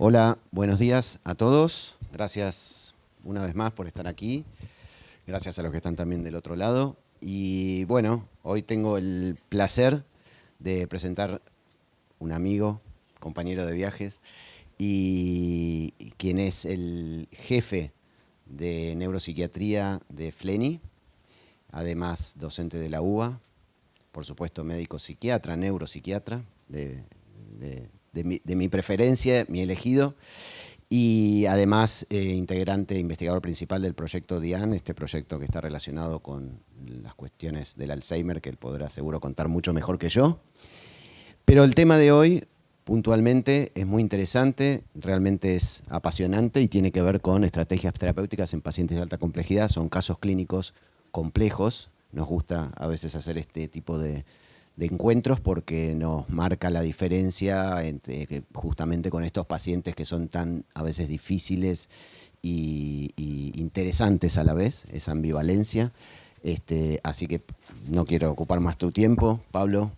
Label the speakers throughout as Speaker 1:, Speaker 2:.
Speaker 1: Hola, buenos días a todos. Gracias una vez más por estar aquí. Gracias a los que están también del otro lado. Y bueno, hoy tengo el placer de presentar un amigo, compañero de viajes, y quien es el jefe de neuropsiquiatría de FLENI, además docente de la UBA, por supuesto médico psiquiatra, neuropsiquiatra, de mi preferencia, mi elegido, y además integrante e investigador principal del proyecto DIAN, este proyecto que está relacionado con las cuestiones del Alzheimer, que él podrá seguro contar mucho mejor que yo. Pero el tema de hoy, puntualmente, es muy interesante, realmente es apasionante y tiene que ver con estrategias terapéuticas en pacientes de alta complejidad. Son casos clínicos complejos. Nos gusta a veces hacer este tipo de encuentros porque nos marca la diferencia entre justamente con estos pacientes que son tan a veces difíciles y interesantes a la vez, esa ambivalencia. Así que no quiero ocupar más tu tiempo, Pablo.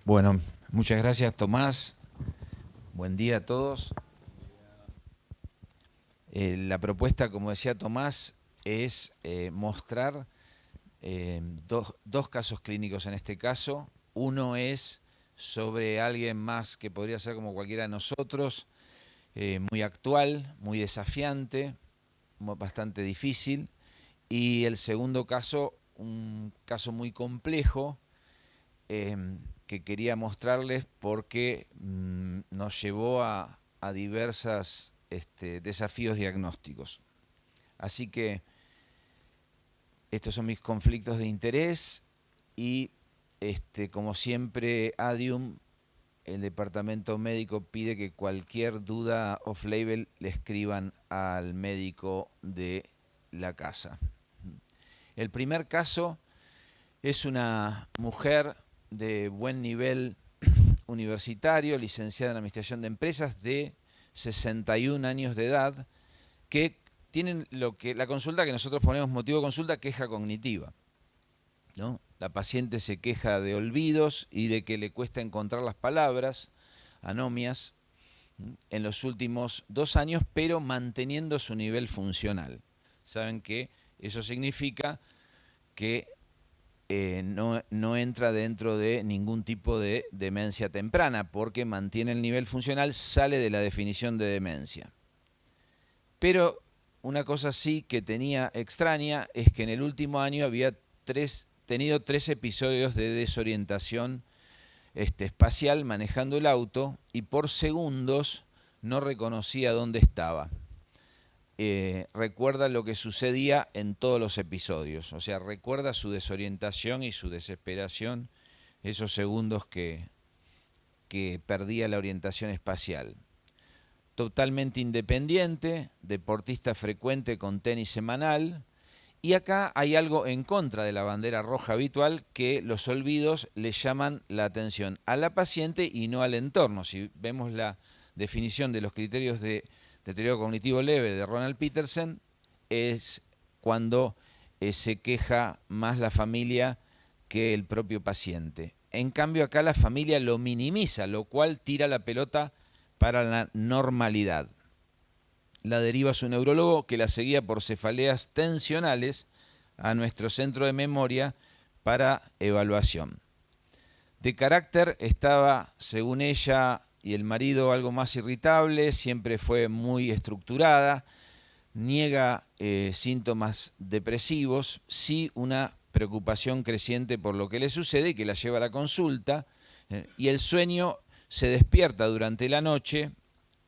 Speaker 2: Bueno, muchas gracias Tomás. Buen día a todos. La propuesta, como decía Tomás, es mostrar dos casos clínicos en este caso. Uno es sobre alguien más que podría ser como cualquiera de nosotros, muy actual, muy desafiante, bastante difícil. Y el segundo caso, un caso muy complejo, eh, que quería mostrarles porque nos llevó a diversos desafíos diagnósticos. Así que estos son mis conflictos de interés y como siempre Adium, el departamento médico pide que cualquier duda off-label le escriban al médico de la casa. El primer caso es una mujer de buen nivel universitario, licenciada en Administración de Empresas, de 61 años de edad, que tienen la consulta que nosotros ponemos motivo de consulta, queja cognitiva, ¿no? La paciente se queja de olvidos y de que le cuesta encontrar las palabras, anomias, en los últimos 2 años, pero manteniendo su nivel funcional. Saben que eso significa que no entra dentro de ningún tipo de demencia temprana, porque mantiene el nivel funcional, sale de la definición de demencia. Pero una cosa sí que tenía extraña es que en el último año había tenido 3 episodios de desorientación espacial manejando el auto y por segundos no reconocía dónde estaba. Recuerda lo que sucedía en todos los episodios, o sea, recuerda su desorientación y su desesperación, esos segundos que perdía la orientación espacial. Totalmente independiente, deportista frecuente con tenis semanal, y acá hay algo en contra de la bandera roja habitual, que los olvidos le llaman la atención a la paciente y no al entorno. Si vemos la definición de los criterios de deterioro cognitivo leve de Ronald Peterson, es cuando se queja más la familia que el propio paciente. En cambio acá la familia lo minimiza, lo cual tira la pelota para la normalidad. La deriva su neurólogo, que la seguía por cefaleas tensionales a nuestro centro de memoria para evaluación. De carácter estaba, según ella y el marido, algo más irritable, siempre fue muy estructurada, niega síntomas depresivos, sí una preocupación creciente por lo que le sucede y que la lleva a la consulta, y el sueño se despierta durante la noche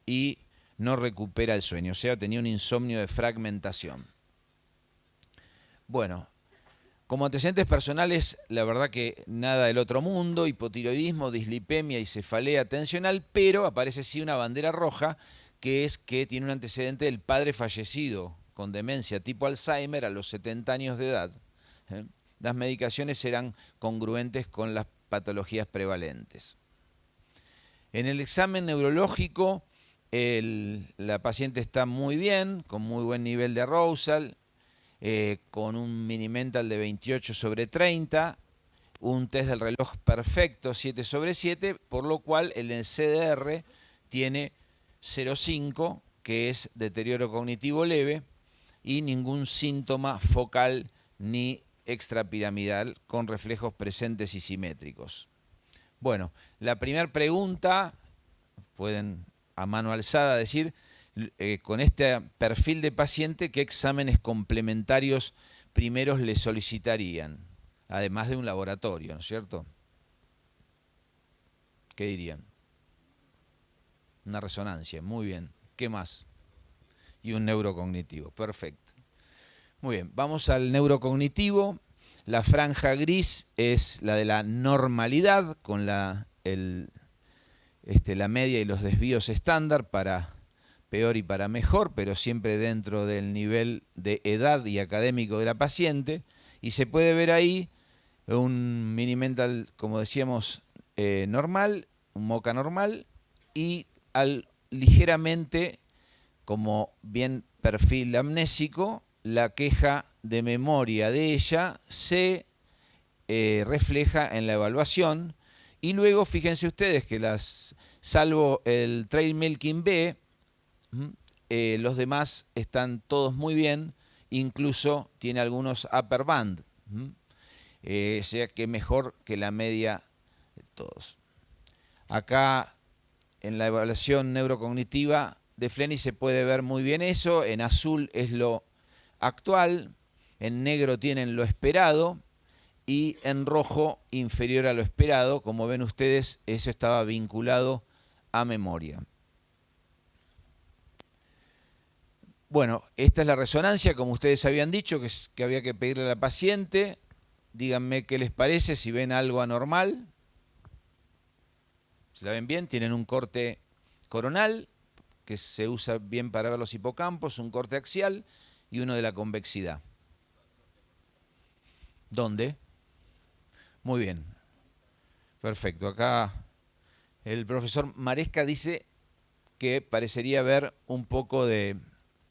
Speaker 2: y no recupera el sueño, o sea, tenía un insomnio de fragmentación. Bueno, como antecedentes personales, la verdad que nada del otro mundo, hipotiroidismo, dislipemia y cefalea tensional, pero aparece sí una bandera roja, que es que tiene un antecedente del padre fallecido con demencia tipo Alzheimer a los 70 años de edad. Las medicaciones eran congruentes con las patologías prevalentes. En el examen neurológico, la paciente está muy bien, con muy buen nivel de arousal, con un mini mental de 28/30, un test del reloj perfecto 7/7, por lo cual el CDR tiene 0,5, que es deterioro cognitivo leve, y ningún síntoma focal ni extrapiramidal con reflejos presentes y simétricos. Bueno, la primera pregunta, pueden a mano alzada decir, con este perfil de paciente, ¿qué exámenes complementarios primeros le solicitarían? Además de un laboratorio, ¿no es cierto? ¿Qué dirían? Una resonancia, muy bien. ¿Qué más? Y un neurocognitivo, perfecto. Muy bien, vamos al neurocognitivo. La franja gris es la de la normalidad, con la media y los desvíos estándar para peor y para mejor, pero siempre dentro del nivel de edad y académico de la paciente. Y se puede ver ahí un mini mental, como decíamos, normal, un MoCA normal, y ligeramente, como bien perfil amnésico, la queja de memoria de ella se refleja en la evaluación. Y luego fíjense ustedes que salvo el Trail Milking B, los demás están todos muy bien, incluso tiene algunos upper band, o sea que mejor que la media de todos. Acá en la evaluación neurocognitiva de Flenny se puede ver muy bien eso. En azul es lo actual, en negro tienen lo esperado y en rojo inferior a lo esperado. Como ven ustedes, eso estaba vinculado a memoria. Bueno, esta es la resonancia, como ustedes habían dicho, que había que pedirle a la paciente. Díganme qué les parece, si ven algo anormal. ¿Se la ven bien? Tienen un corte coronal, que se usa bien para ver los hipocampos, un corte axial y uno de la convexidad. ¿Dónde? Muy bien. Perfecto. Acá el profesor Maresca dice que parecería haber un poco de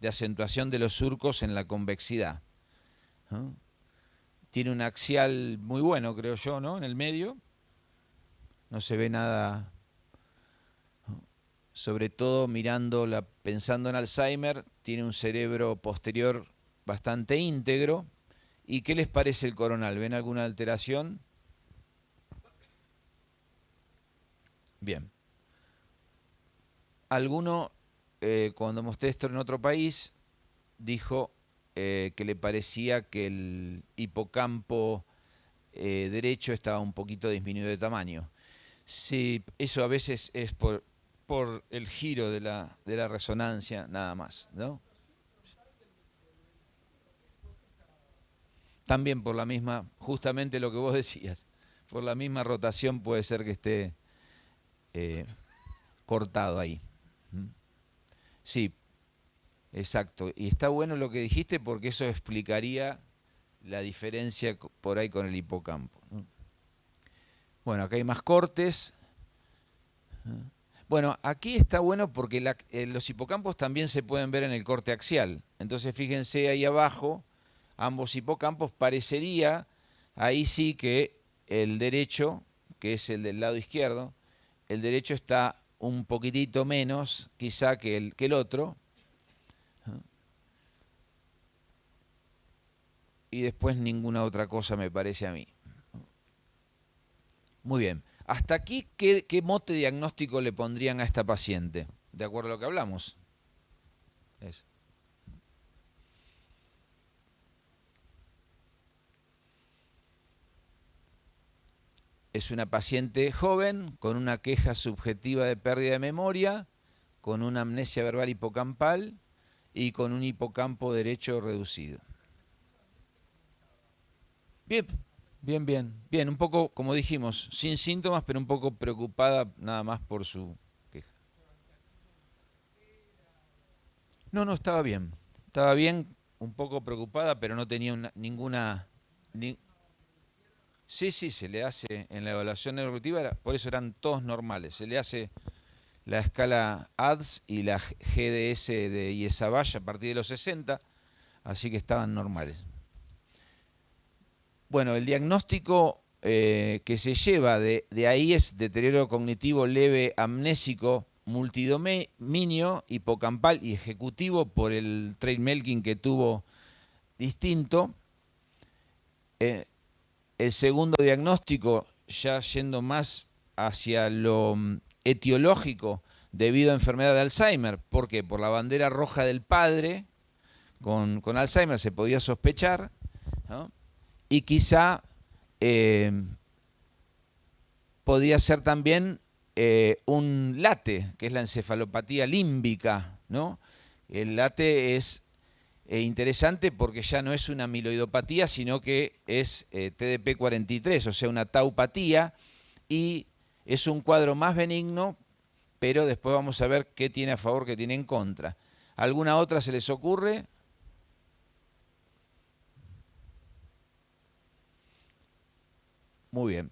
Speaker 2: acentuación de los surcos en la convexidad. Tiene un axial muy bueno, creo yo, ¿no? En el medio. No se ve nada. Sobre todo pensando en Alzheimer, tiene un cerebro posterior bastante íntegro. ¿Y qué les parece el coronal? ¿Ven alguna alteración? Bien. Alguno, cuando mostré esto en otro país, dijo que le parecía que el hipocampo derecho estaba un poquito disminuido de tamaño. Sí, eso a veces es por el giro de la resonancia, nada más, ¿no? También por la misma, justamente lo que vos decías, por la misma rotación puede ser que esté cortado ahí. Sí, exacto. Y está bueno lo que dijiste porque eso explicaría la diferencia por ahí con el hipocampo. Bueno, acá hay más cortes. Bueno, aquí está bueno porque los hipocampos también se pueden ver en el corte axial. Entonces fíjense ahí abajo, ambos hipocampos, parecería ahí sí que el derecho, que es el del lado izquierdo, el derecho está un poquitito menos quizá que el otro. Y después ninguna otra cosa me parece a mí. Muy bien. Hasta aquí, ¿qué mote diagnóstico le pondrían a esta paciente? De acuerdo a lo que hablamos. Es una paciente joven con una queja subjetiva de pérdida de memoria, con una amnesia verbal hipocampal y con un hipocampo derecho reducido. Bien, bien, un poco, como dijimos, sin síntomas, pero un poco preocupada nada más por su queja. No, estaba bien, un poco preocupada, pero no tenía ninguna... Sí, se le hace en la evaluación neurocognitiva, por eso eran todos normales, se le hace la escala ADS y la GDS de Iezabay a partir de los 60, así que estaban normales. Bueno, el diagnóstico que se lleva de ahí es deterioro cognitivo leve amnésico, multidominio, hipocampal y ejecutivo por el trail melking que tuvo distinto. El segundo diagnóstico, ya yendo más hacia lo etiológico, debido a enfermedad de Alzheimer. ¿Por qué? Por la bandera roja del padre, con Alzheimer se podía sospechar, ¿no? Y quizá podía ser también un late, que es la encefalopatía límbica, ¿no? El late es interesante porque ya no es una amiloidopatía, sino que es TDP-43, o sea, una taupatía, y es un cuadro más benigno, pero después vamos a ver qué tiene a favor, qué tiene en contra. ¿Alguna otra se les ocurre? Muy bien.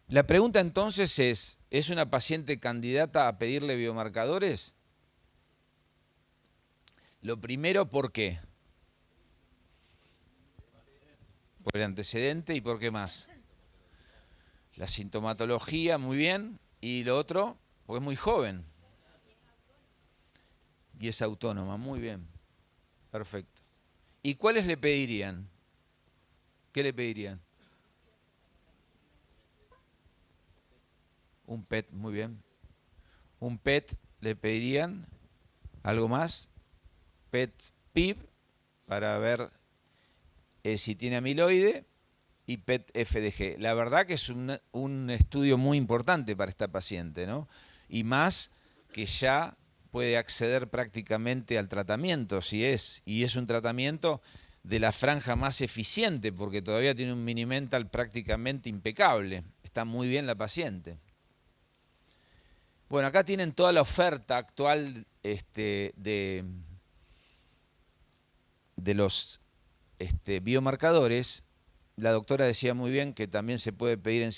Speaker 2: La pregunta entonces ¿es una paciente candidata a pedirle biomarcadores? Lo primero, ¿por qué? Por el antecedente y por qué más. La sintomatología, muy bien. Y lo otro, porque es muy joven. Y es autónoma, muy bien. Perfecto. ¿Y cuáles le pedirían? ¿Qué le pedirían? Un PET, muy bien. Un PET le pedirían. ¿Algo más? PET-PIB para ver si tiene amiloide y PET-FDG. La verdad que es un estudio muy importante para esta paciente, ¿no? Y más que ya puede acceder prácticamente al tratamiento, y es un tratamiento de la franja más eficiente, porque todavía tiene un mini-mental prácticamente impecable. Está muy bien la paciente. Bueno, acá tienen toda la oferta actual de los biomarcadores. La doctora decía muy bien que también se puede pedir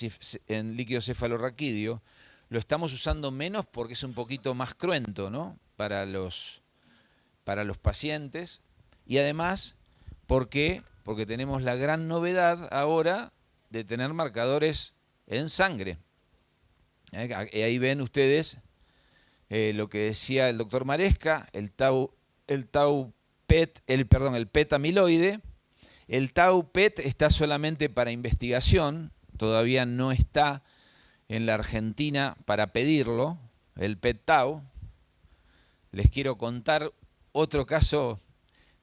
Speaker 2: en líquido cefalorraquídeo. Lo estamos usando menos porque es un poquito más cruento, ¿no? Para los pacientes. Y además, ¿por qué? Porque tenemos la gran novedad ahora de tener marcadores en sangre. Ahí ven ustedes lo que decía el doctor Maresca, el PET amiloide. El tau PET está solamente para investigación, todavía no está en la Argentina para pedirlo, el PET tau. Les quiero contar otro caso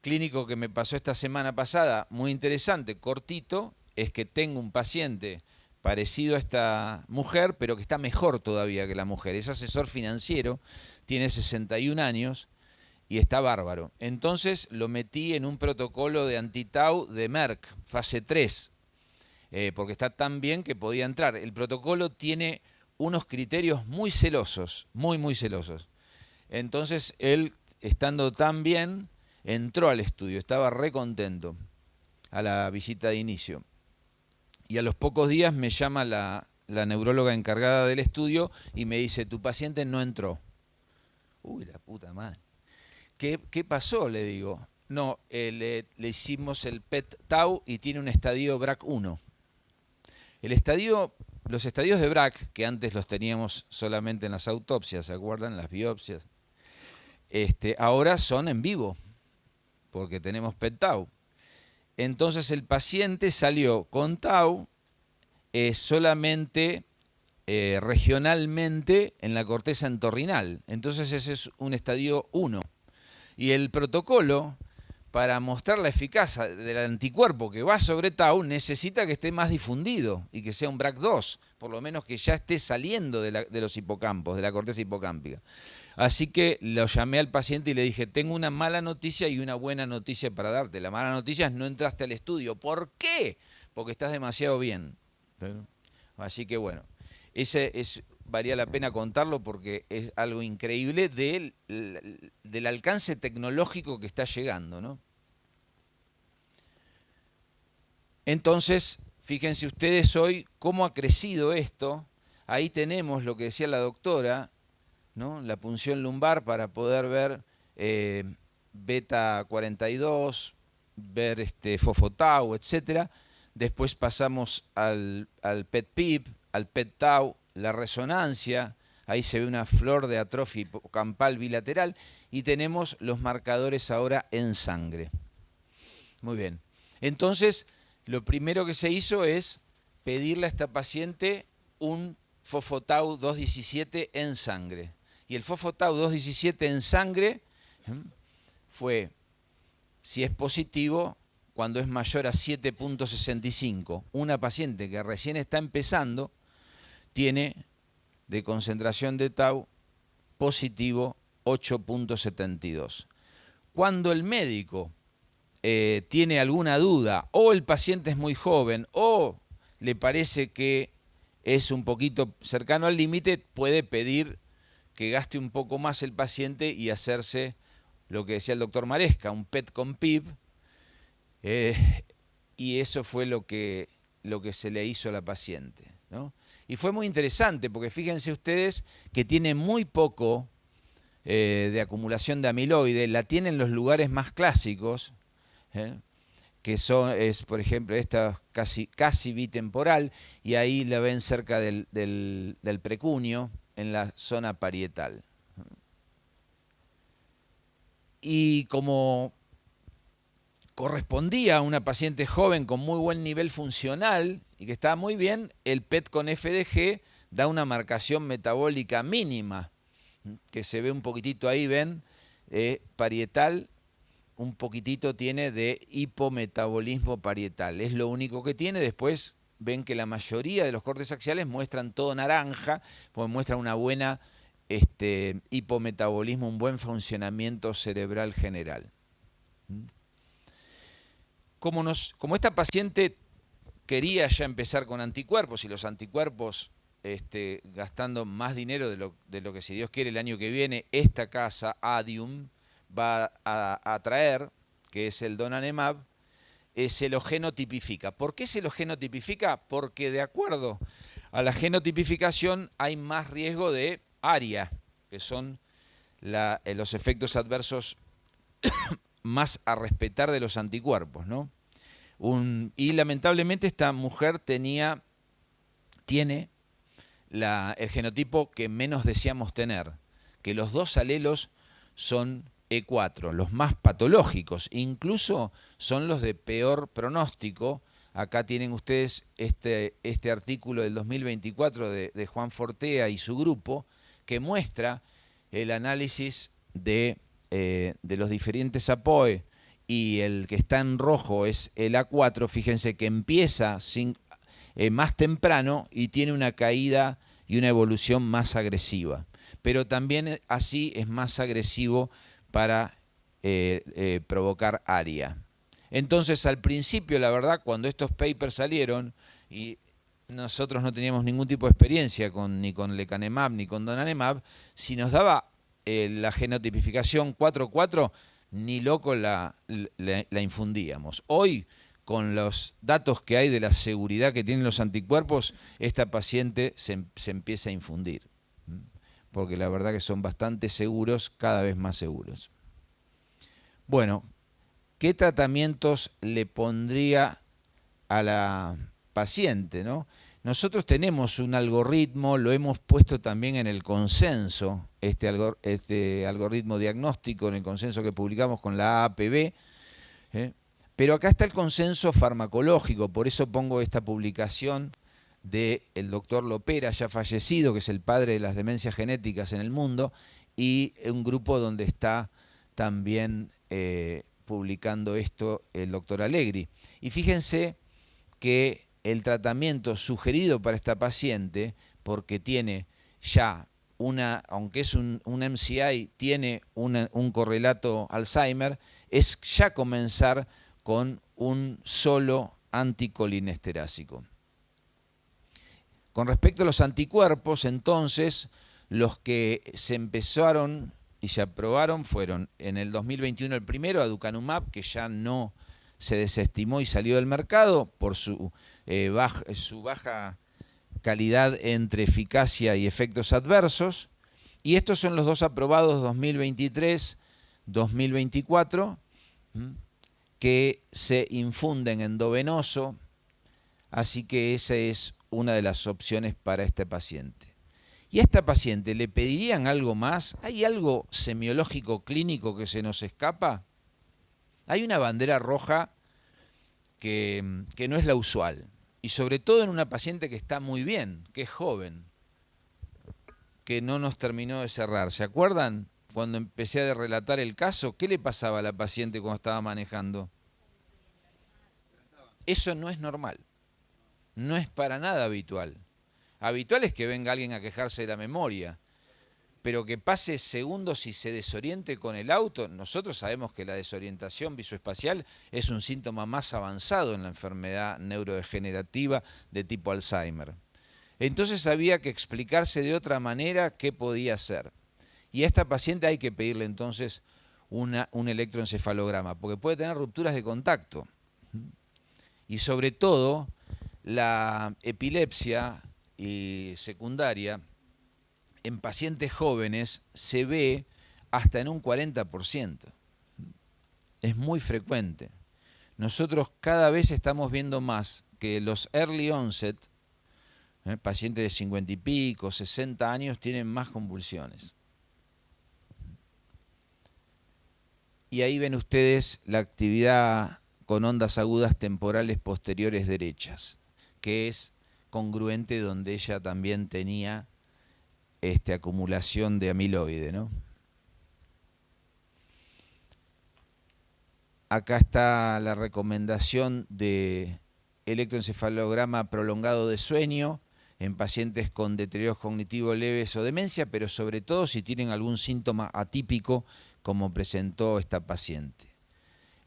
Speaker 2: clínico que me pasó esta semana pasada, muy interesante, cortito, es que tengo un paciente parecido a esta mujer, pero que está mejor todavía que la mujer. Es asesor financiero, tiene 61 años y está bárbaro. Entonces lo metí en un protocolo de anti-tau de Merck, fase 3, porque está tan bien que podía entrar. El protocolo tiene unos criterios muy celosos, muy celosos. Entonces él, estando tan bien, entró al estudio, estaba re contento a la visita de inicio. Y a los pocos días me llama la neuróloga encargada del estudio y me dice, tu paciente no entró. Uy, la puta madre. ¿Qué pasó? Le digo. No, le hicimos el PET-tau y tiene un estadio BRCA1. Los estadios de BRCA, que antes los teníamos solamente en las autopsias, ¿se acuerdan? Las biopsias. Ahora son en vivo, porque tenemos PET-tau. Entonces el paciente salió con tau solamente regionalmente en la corteza entorrinal. Entonces ese es un estadio 1. Y el protocolo, para mostrar la eficacia del anticuerpo que va sobre tau, necesita que esté más difundido y que sea un BRCA2, por lo menos que ya esté saliendo de los hipocampos, de la corteza hipocámpica. Así que lo llamé al paciente y le dije, tengo una mala noticia y una buena noticia para darte. La mala noticia es no entraste al estudio. ¿Por qué? Porque estás demasiado bien. Así que bueno, valía la pena contarlo porque es algo increíble del alcance tecnológico que está llegando, ¿no? Entonces, fíjense ustedes hoy cómo ha crecido esto. Ahí tenemos lo que decía la doctora, ¿no? La punción lumbar para poder ver beta 42, ver fosfotau, etcétera, después pasamos al PET-PIP, al PET-Tau, la resonancia, ahí se ve una flor de atrofia hipocampal bilateral y tenemos los marcadores ahora en sangre. Muy bien. Entonces, lo primero que se hizo es pedirle a esta paciente un fosfotau 217 en sangre. Y el fosfotau 217 en sangre fue, si es positivo, cuando es mayor a 7.65. Una paciente que recién está empezando tiene de concentración de tau positivo 8.72. Cuando el médico tiene alguna duda, o el paciente es muy joven, o le parece que es un poquito cercano al límite, puede pedir que gaste un poco más el paciente y hacerse lo que decía el doctor Maresca, un PET con PIB, y eso fue lo que se le hizo a la paciente, ¿no? Y fue muy interesante, porque fíjense ustedes que tiene muy poco de acumulación de amiloide, la tiene en los lugares más clásicos, que es, por ejemplo, esta casi bitemporal, y ahí la ven cerca del precunio, en la zona parietal. Y como correspondía a una paciente joven con muy buen nivel funcional y que estaba muy bien, el PET con FDG da una marcación metabólica mínima, que se ve un poquitito ahí, ven, parietal, un poquitito tiene de hipometabolismo parietal. Es lo único que tiene. Después ven que la mayoría de los cortes axiales muestran todo naranja, pues muestran una buena hipometabolismo, un buen funcionamiento cerebral general. Como esta paciente quería ya empezar con anticuerpos, y los anticuerpos gastando más dinero de lo que, si Dios quiere, el año que viene esta casa Adium va a traer, que es el donanemab, se lo genotipifica. ¿Por qué se lo genotipifica? Porque de acuerdo a la genotipificación hay más riesgo de ARIA, que son los efectos adversos más a respetar de los anticuerpos, ¿no? Y lamentablemente esta mujer tiene el genotipo que menos deseamos tener, que los dos alelos son E4, los más patológicos, incluso son los de peor pronóstico. Acá tienen ustedes este artículo del 2024 de Juan Fortea y su grupo, que muestra el análisis de los diferentes APOE, y el que está en rojo es el A4. Fíjense que empieza más temprano y tiene una caída y una evolución más agresiva. Pero también así es más agresivo para provocar ARIA. Entonces, al principio, la verdad, cuando estos papers salieron, y nosotros no teníamos ningún tipo de experiencia ni con lecanemab ni con donanemab, si nos daba la genotipificación 4.4, ni loco la infundíamos. Hoy, con los datos que hay de la seguridad que tienen los anticuerpos, esta paciente se empieza a infundir, porque la verdad que son bastante seguros, cada vez más seguros. Bueno, ¿qué tratamientos le pondría a la paciente, ¿no? Nosotros tenemos un algoritmo, lo hemos puesto también en el consenso, este algoritmo diagnóstico, en el consenso que publicamos con la AAPB, pero acá está el consenso farmacológico, por eso pongo esta publicación del doctor Lopera, ya fallecido, que es el padre de las demencias genéticas en el mundo, y un grupo donde está también publicando esto el doctor Allegri. Y fíjense que el tratamiento sugerido para esta paciente, porque tiene ya aunque es un MCI, tiene un correlato Alzheimer, es ya comenzar con un solo anticolinesterásico. Con respecto a los anticuerpos, entonces, los que se empezaron y se aprobaron fueron en el 2021 el primero, aducanumab, que ya no se desestimó y salió del mercado por su baja calidad entre eficacia y efectos adversos. Y estos son los dos aprobados 2023-2024, que se infunden endovenoso Así que esa es una de las opciones para este paciente. ¿Y a esta paciente le pedirían algo más? ¿Hay algo semiológico clínico que se nos escapa? Hay una bandera roja que no es la usual. Y sobre todo en una paciente que está muy bien, que es joven, que no nos terminó de cerrar. ¿Se acuerdan cuando empecé a relatar el caso? ¿Qué le pasaba a la paciente cuando estaba manejando? Eso no es normal. No es para nada habitual. Habitual es que venga alguien a quejarse de la memoria, pero que pase segundos y se desoriente con el auto. Nosotros sabemos que la desorientación visoespacial es un síntoma más avanzado en la enfermedad neurodegenerativa de tipo Alzheimer. Entonces había que explicarse de otra manera qué podía hacer. Y a esta paciente hay que pedirle entonces un electroencefalograma, porque puede tener rupturas de contacto. Y sobre todo, la epilepsia secundaria en pacientes jóvenes se ve hasta en un 40%. Es muy frecuente. Nosotros cada vez estamos viendo más que los early onset, pacientes de 50 y pico, 60 años, tienen más convulsiones. Y ahí ven ustedes la actividad con ondas agudas temporales posteriores derechas, que es congruente donde ella también tenía acumulación de amiloide, ¿no? Acá está la recomendación de electroencefalograma prolongado de sueño en pacientes con deterioros cognitivos leves o demencia, pero sobre todo si tienen algún síntoma atípico como presentó esta paciente.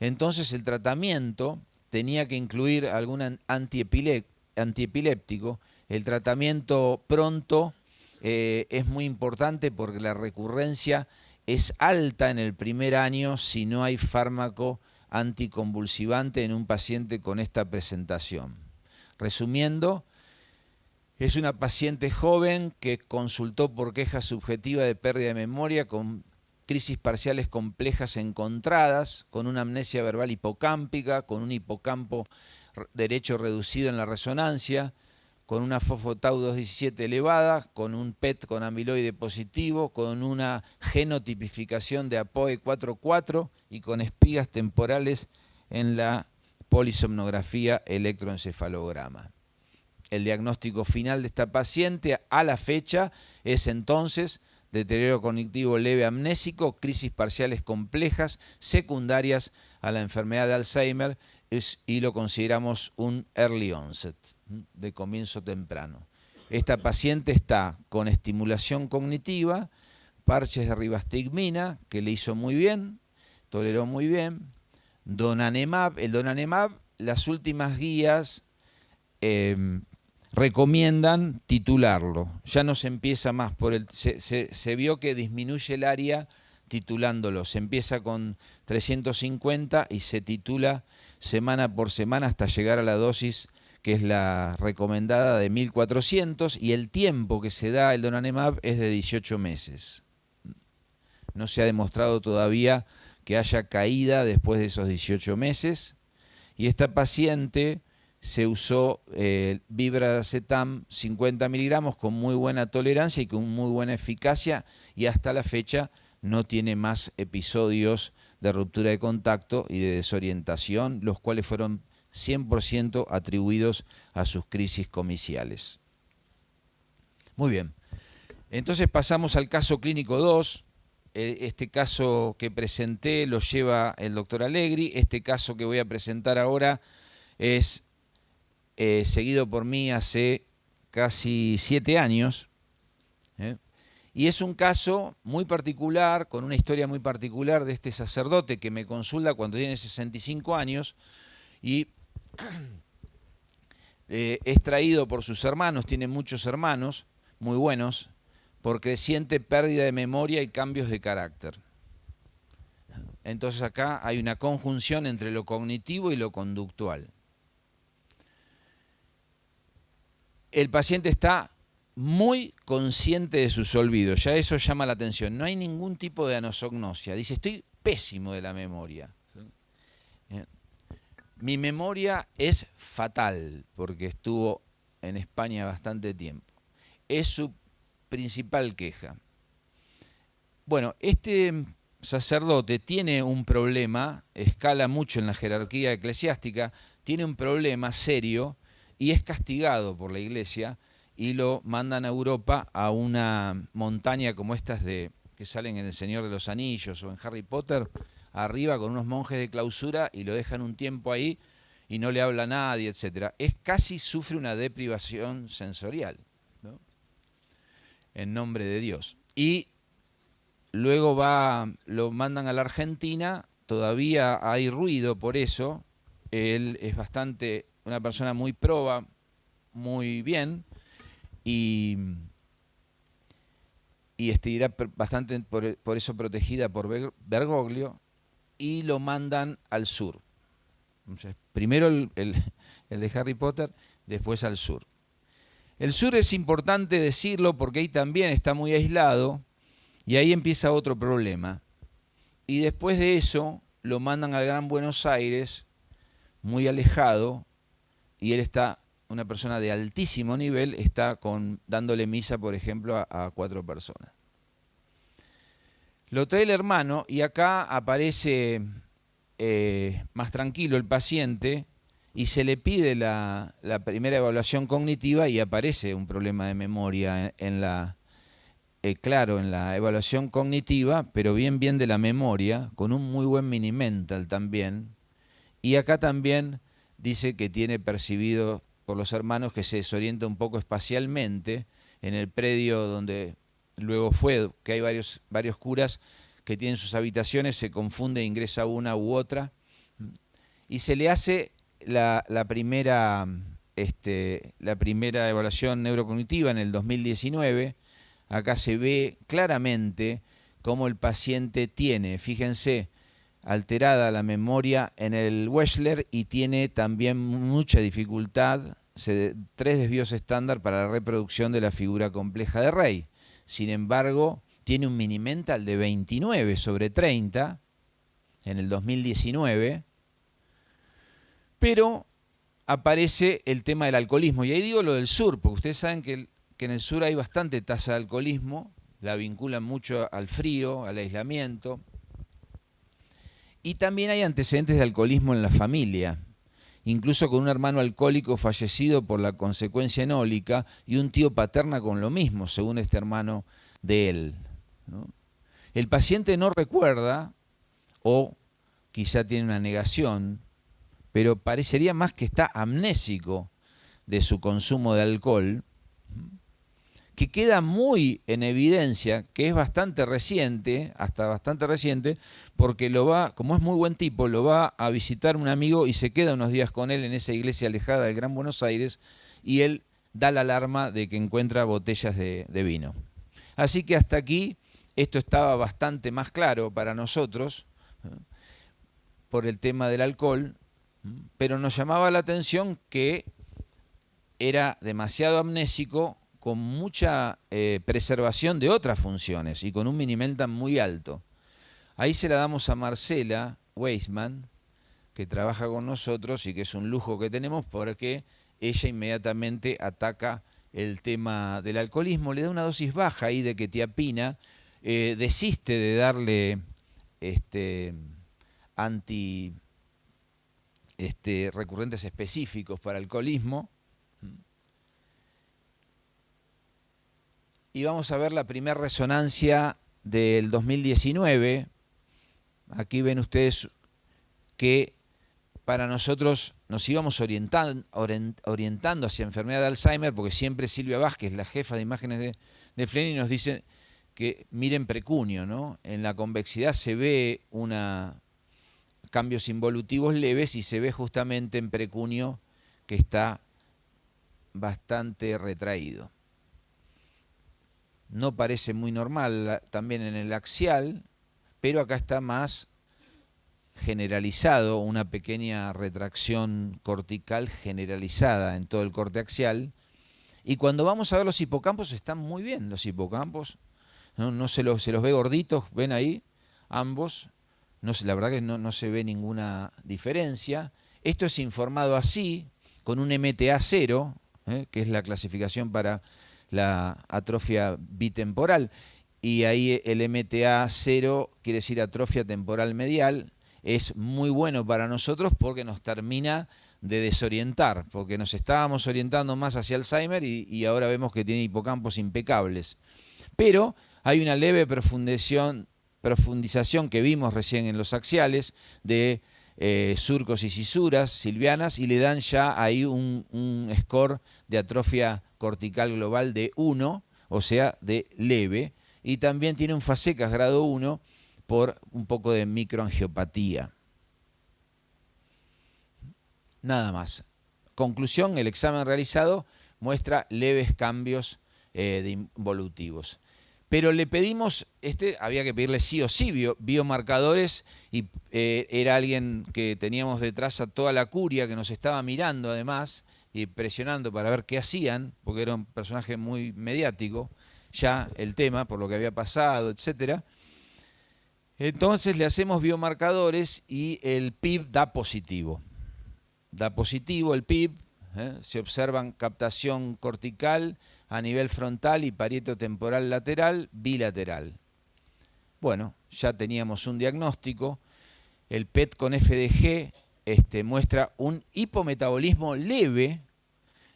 Speaker 2: Entonces el tratamiento tenía que incluir algún antiepiléptico. El tratamiento pronto es muy importante porque la recurrencia es alta en el primer año si no hay fármaco anticonvulsivante en un paciente con esta presentación. Resumiendo, es una paciente joven que consultó por queja subjetiva de pérdida de memoria con crisis parciales complejas encontradas, con una amnesia verbal hipocámpica, con un hipocampo derecho reducido en la resonancia, con una fosfotau 217 elevada, con un PET con amiloide positivo, con una genotipificación de APOE 4.4 y con espigas temporales en la polisomnografía electroencefalograma. El diagnóstico final de esta paciente a la fecha es entonces deterioro cognitivo leve amnésico, crisis parciales complejas secundarias a la enfermedad de Alzheimer y lo consideramos un early onset, de comienzo temprano. Esta paciente está con estimulación cognitiva, parches de ribastigmina, que le hizo muy bien, toleró muy bien, donanemab. El donanemab, las últimas guías recomiendan titularlo. Ya no se empieza más por se vio que disminuye el área titulándolo. Se empieza con 350 y se titula semana por semana hasta llegar a la dosis que es la recomendada de 1400, y el tiempo que se da el donanemab es de 18 meses. No se ha demostrado todavía que haya caída después de esos 18 meses, y esta paciente se usó Vibracetam 50 miligramos con muy buena tolerancia y con muy buena eficacia, y hasta la fecha no tiene más episodios de ruptura de contacto y de desorientación, los cuales fueron 100% atribuidos a sus crisis comiciales. Muy bien, entonces pasamos al caso clínico 2. Este caso que presenté lo lleva el doctor Allegri. Este caso que voy a presentar ahora es seguido por mí hace casi 7 años. Y es un caso muy particular, con una historia muy particular de este sacerdote que me consulta cuando tiene 65 años y es traído por sus hermanos, tiene muchos hermanos muy buenos, por creciente pérdida de memoria y cambios de carácter. Entonces acá hay una conjunción entre lo cognitivo y lo conductual. El paciente está muy consciente de sus olvidos, ya eso llama la atención. No hay ningún tipo de anosognosia. Dice, estoy pésimo de la memoria. Mi memoria es fatal, porque estuvo en España bastante tiempo. Es su principal queja. Bueno, este sacerdote tiene un problema, escala mucho en la jerarquía eclesiástica, tiene un problema serio y es castigado por la iglesia y lo mandan a Europa a una montaña como estas que salen en El Señor de los Anillos o en Harry Potter, arriba con unos monjes de clausura y lo dejan un tiempo ahí y no le habla a nadie, etc. Casi sufre una deprivación sensorial, ¿no? En nombre de Dios. Y luego lo mandan a la Argentina, todavía hay ruido por eso. Él es una persona muy proba, muy bien, y irá bastante por eso protegida por Bergoglio, y lo mandan al sur. Entonces, primero el de Harry Potter, después al sur. El sur es importante decirlo porque ahí también está muy aislado, y ahí empieza otro problema. Y después de eso lo mandan al Gran Buenos Aires, muy alejado, y él está, una persona de altísimo nivel, está dándole misa, por ejemplo, a 4 personas. Lo trae el hermano y acá aparece más tranquilo el paciente y se le pide la primera evaluación cognitiva y aparece un problema de memoria claro, en la evaluación cognitiva, pero bien de la memoria, con un muy buen mini-mental también. Y acá también dice que tiene percibido por los hermanos que se desorienta un poco espacialmente en el predio donde luego fue, que hay varios curas que tienen sus habitaciones, se confunde, ingresa una u otra, y se le hace la primera evaluación neurocognitiva en el 2019. Acá se ve claramente cómo el paciente tiene, fíjense, alterada la memoria en el Wechsler y tiene también mucha dificultad, 3 desvíos estándar para la reproducción de la figura compleja de Rey. Sin embargo, tiene un mini-mental de 29/30 en el 2019, pero aparece el tema del alcoholismo. Y ahí digo lo del sur, porque ustedes saben que en el sur hay bastante tasa de alcoholismo, la vinculan mucho al frío, al aislamiento. Y también hay antecedentes de alcoholismo en la familia, incluso con un hermano alcohólico fallecido por la consecuencia enólica y un tío paterna con lo mismo, según este hermano de él, ¿no? El paciente no recuerda, o quizá tiene una negación, pero parecería más que está amnésico de su consumo de alcohol, que queda muy en evidencia, que es bastante reciente, hasta bastante reciente, porque como es muy buen tipo, lo va a visitar un amigo y se queda unos días con él en esa iglesia alejada del Gran Buenos Aires, y él da la alarma de que encuentra botellas de vino. Así que hasta aquí esto estaba bastante más claro para nosotros, por el tema del alcohol, pero nos llamaba la atención que era demasiado amnésico, con mucha preservación de otras funciones y con un mini-mental muy alto. Ahí se la damos a Marcela Weisman, que trabaja con nosotros y que es un lujo que tenemos porque ella inmediatamente ataca el tema del alcoholismo, le da una dosis baja ahí de quetiapina, desiste de darle recurrentes específicos para alcoholismo. Y vamos a ver la primera resonancia del 2019. Aquí ven ustedes que para nosotros nos íbamos orientando hacia enfermedad de Alzheimer, porque siempre Silvia Vázquez, la jefa de imágenes de Fleming, nos dice que miren precunio, ¿no? En la convexidad se ve cambios involutivos leves y se ve justamente en precunio que está bastante retraído. No parece muy normal también en el axial, pero acá está más generalizado, una pequeña retracción cortical generalizada en todo el corte axial. Y cuando vamos a ver los hipocampos, están muy bien los hipocampos, no se los ve gorditos, ven ahí, ambos, la verdad que no se ve ninguna diferencia. Esto es informado así, con un MTA 0, que es la clasificación para la atrofia bitemporal. Y ahí el MTA 0 quiere decir atrofia temporal medial. Es muy bueno para nosotros porque nos termina de desorientar, porque nos estábamos orientando más hacia Alzheimer y ahora vemos que tiene hipocampos impecables. Pero hay una leve profundización que vimos recién en los axiales de surcos y cisuras silvianas y le dan ya ahí un score de atrofia cortical global de 1, o sea, de leve. Y también tiene un FASECAS grado 1 por un poco de microangiopatía. Nada más. Conclusión, el examen realizado muestra leves cambios involutivos. Pero le pedimos, había que pedirle sí o sí biomarcadores y era alguien que teníamos detrás a toda la curia que nos estaba mirando además y presionando para ver qué hacían, porque era un personaje muy mediático, ya el tema, por lo que había pasado, etcétera. Entonces le hacemos biomarcadores y el PIB da positivo. Da positivo el PIB, se observan captación cortical a nivel frontal y parieto temporal lateral, bilateral. Bueno, ya teníamos un diagnóstico. El PET con FDG muestra un hipometabolismo leve.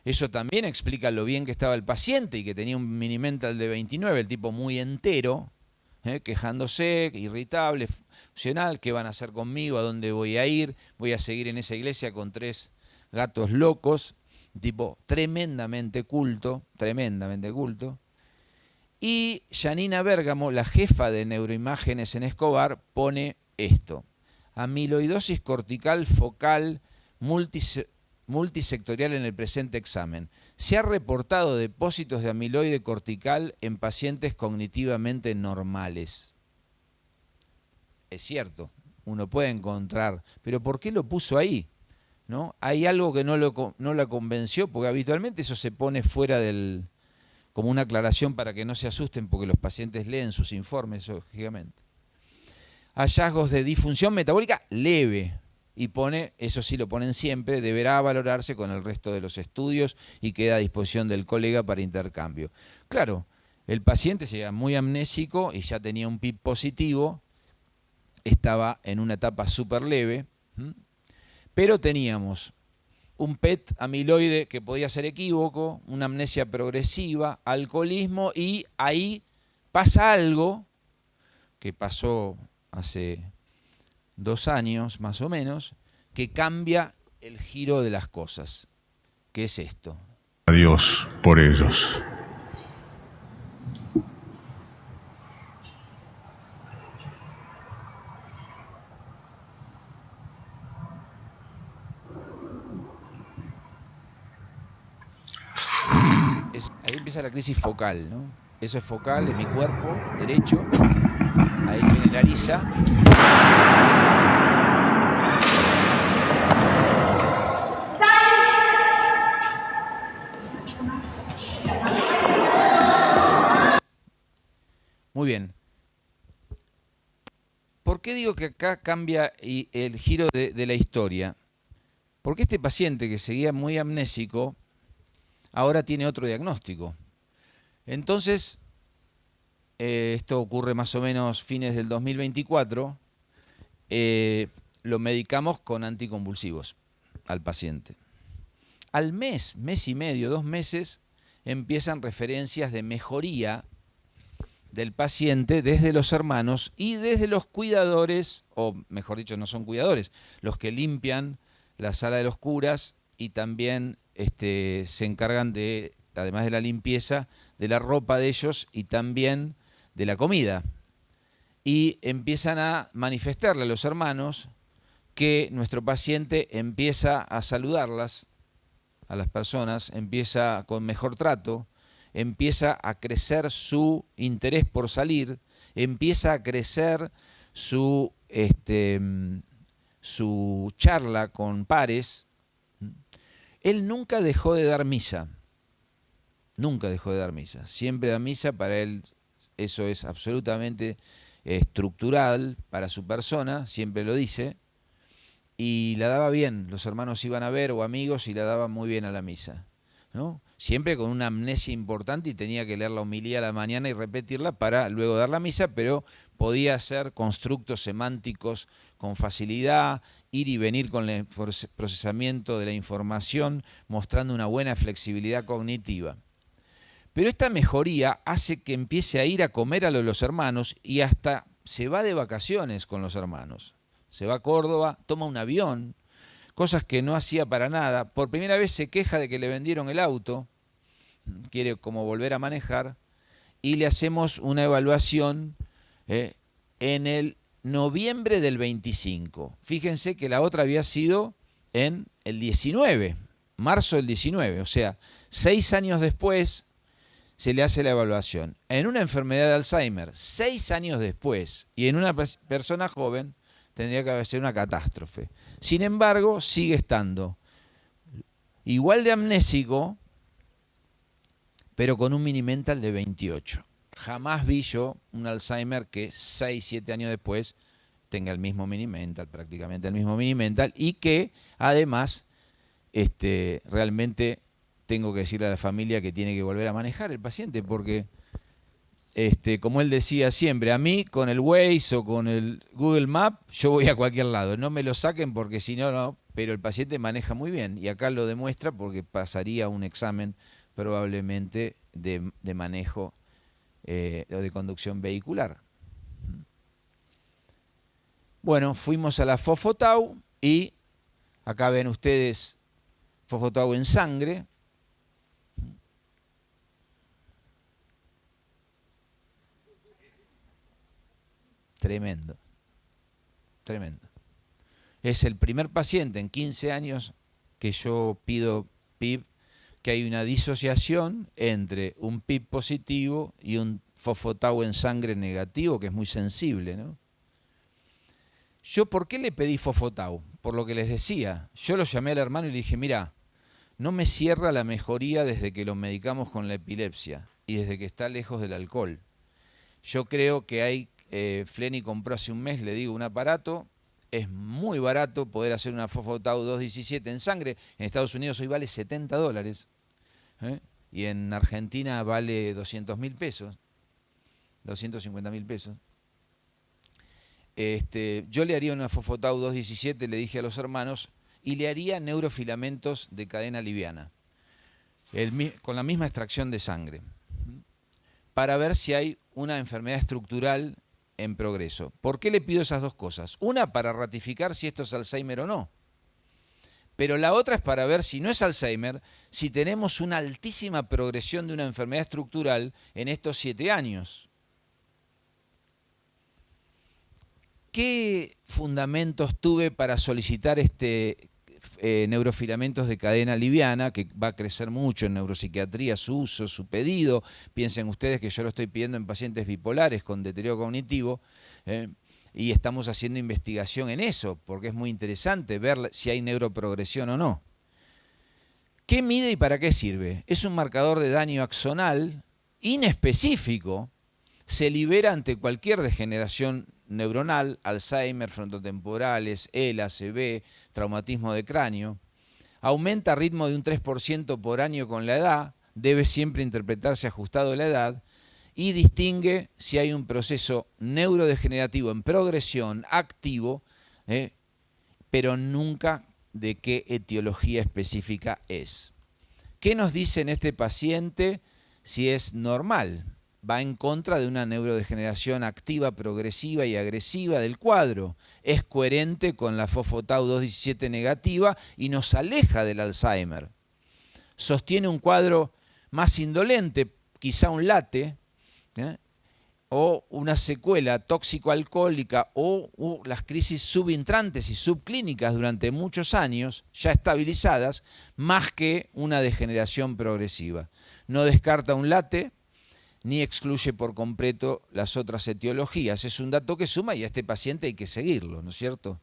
Speaker 2: Eso también explica lo bien que estaba el paciente y que tenía un minimental de 29, el tipo muy entero, quejándose, irritable, funcional, ¿qué van a hacer conmigo? ¿A dónde voy a ir? Voy a seguir en esa iglesia con 3 gatos locos, tipo tremendamente culto. Y Janina Bérgamo, la jefa de neuroimágenes en Escobar, pone esto: amiloidosis cortical focal multisectorial en el presente examen. Se ha reportado depósitos de amiloide cortical en pacientes cognitivamente normales. Es cierto, uno puede encontrar, pero ¿por qué lo puso ahí? ¿No? Hay algo que no la convenció, porque habitualmente eso se pone fuera del, como una aclaración para que no se asusten, porque los pacientes leen sus informes, lógicamente. Hallazgos de disfunción metabólica leve. Y pone, eso sí lo ponen siempre, deberá valorarse con el resto de los estudios y queda a disposición del colega para intercambio. Claro, el paciente se muy amnésico y ya tenía un PIB positivo, estaba en una etapa súper leve, pero teníamos un PET amiloide que podía ser equívoco, una amnesia progresiva, alcoholismo, y ahí pasa algo que pasó hace 2 años más o menos, que cambia el giro de las cosas. ¿Qué es esto?
Speaker 3: A Dios por ellos.
Speaker 2: Ahí empieza la crisis focal, ¿no? Eso es focal en mi cuerpo derecho. Ahí generaliza. Muy bien. ¿Por qué digo que acá cambia el giro de la historia? Porque este paciente que seguía muy amnésico ahora tiene otro diagnóstico. Entonces, esto ocurre más o menos fines del 2024, lo medicamos con anticonvulsivos al paciente. Al mes y medio, 2 meses, empiezan referencias de mejoría del paciente desde los hermanos y desde los cuidadores, o mejor dicho, no son cuidadores, los que limpian la sala de los curas y también se encargan de, además de la limpieza, de la ropa de ellos y también de la comida. Y empiezan a manifestarle a los hermanos que nuestro paciente empieza a saludarlas, a las personas, empieza con mejor trato, empieza a crecer su interés por salir, empieza a crecer su charla con pares. Él nunca dejó de dar misa, siempre da misa, para él eso es absolutamente estructural para su persona, siempre lo dice, y la daba bien. Los hermanos iban a ver o amigos y la daban muy bien a la misa, ¿no? Siempre con una amnesia importante y tenía que leer la homilía a la mañana y repetirla para luego dar la misa, pero podía hacer constructos semánticos con facilidad, ir y venir con el procesamiento de la información, mostrando una buena flexibilidad cognitiva. Pero esta mejoría hace que empiece a ir a comer a los hermanos y hasta se va de vacaciones con los hermanos. Se va a Córdoba, toma un avión, cosas que no hacía para nada. Por primera vez se queja de que le vendieron el auto, quiere como volver a manejar, y le hacemos una evaluación en el noviembre del 25. Fíjense que la otra había sido en el 19, marzo del 19, o sea, 6 años después se le hace la evaluación. En una enfermedad de Alzheimer, 6 años después, y en una persona joven, tendría que ser una catástrofe. Sin embargo, sigue estando igual de amnésico, pero con un Mini-Mental de 28. Jamás vi yo un Alzheimer que 6, 7 años después tenga el mismo Mini-Mental, prácticamente el mismo Mini-Mental, y que además realmente tengo que decirle a la familia que tiene que volver a manejar el paciente, porque como él decía siempre, a mí con el Waze o con el Google Map yo voy a cualquier lado, no me lo saquen porque si no, no, pero el paciente maneja muy bien y acá lo demuestra porque pasaría un examen probablemente de manejo o de conducción vehicular. Bueno, fuimos a la Fofo-Tau y acá ven ustedes Fofo-Tau en sangre. Tremendo, tremendo. Es el primer paciente en 15 años que yo pido PIB, que hay una disociación entre un PIB positivo y un Fofo-Tau en sangre negativo, que es muy sensible, ¿no? Yo, ¿por qué le pedí Fofo-Tau? Por lo que les decía. Yo lo llamé al hermano y le dije, mira, no me cierra la mejoría desde que lo medicamos con la epilepsia y desde que está lejos del alcohol. Yo creo que hay... Fleni compró hace un mes, le digo, un aparato. Es muy barato poder hacer una Fofo-Tau 217 en sangre. En Estados Unidos hoy vale $70. Y en Argentina vale 200.000 pesos. 250.000 pesos. Yo le haría una Fofo-Tau 217, le dije a los hermanos, y le haría neurofilamentos de cadena liviana, con la misma extracción de sangre, para ver si hay una enfermedad estructural en progreso. ¿Por qué le pido esas dos cosas? Una, para ratificar si esto es Alzheimer o no. Pero la otra es para ver si no es Alzheimer, si tenemos una altísima progresión de una enfermedad estructural en estos 7 años. ¿Qué fundamentos tuve para solicitar neurofilamentos de cadena liviana, que va a crecer mucho en neuropsiquiatría, su uso, su pedido? Piensen ustedes que yo lo estoy pidiendo en pacientes bipolares con deterioro cognitivo, y estamos haciendo investigación en eso, porque es muy interesante ver si hay neuroprogresión o no. ¿Qué mide y para qué sirve? Es un marcador de daño axonal inespecífico, se libera ante cualquier degeneración neuronal, Alzheimer, frontotemporales, ELA, ACV, traumatismo de cráneo. Aumenta a ritmo de un 3% por año con la edad, debe siempre interpretarse ajustado a la edad, y distingue si hay un proceso neurodegenerativo en progresión activo, pero nunca de qué etiología específica es. ¿Qué nos dice en este paciente si es normal? Va en contra de una neurodegeneración activa, progresiva y agresiva del cuadro. Es coherente con la Fofo-Tau 217 negativa y nos aleja del Alzheimer. Sostiene un cuadro más indolente, quizá un late, o una secuela tóxico-alcohólica o las crisis subintrantes y subclínicas durante muchos años, ya estabilizadas, más que una degeneración progresiva. No descarta un late, ni excluye por completo las otras etiologías. Es un dato que suma y a este paciente hay que seguirlo, ¿no es cierto?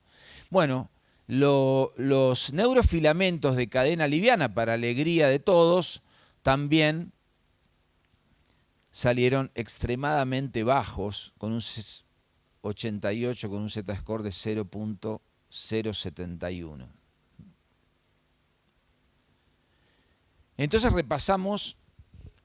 Speaker 2: Bueno, los neurofilamentos de cadena liviana, para alegría de todos, también salieron extremadamente bajos, con un 88, con un Z-score de 0.0 0,71. Entonces repasamos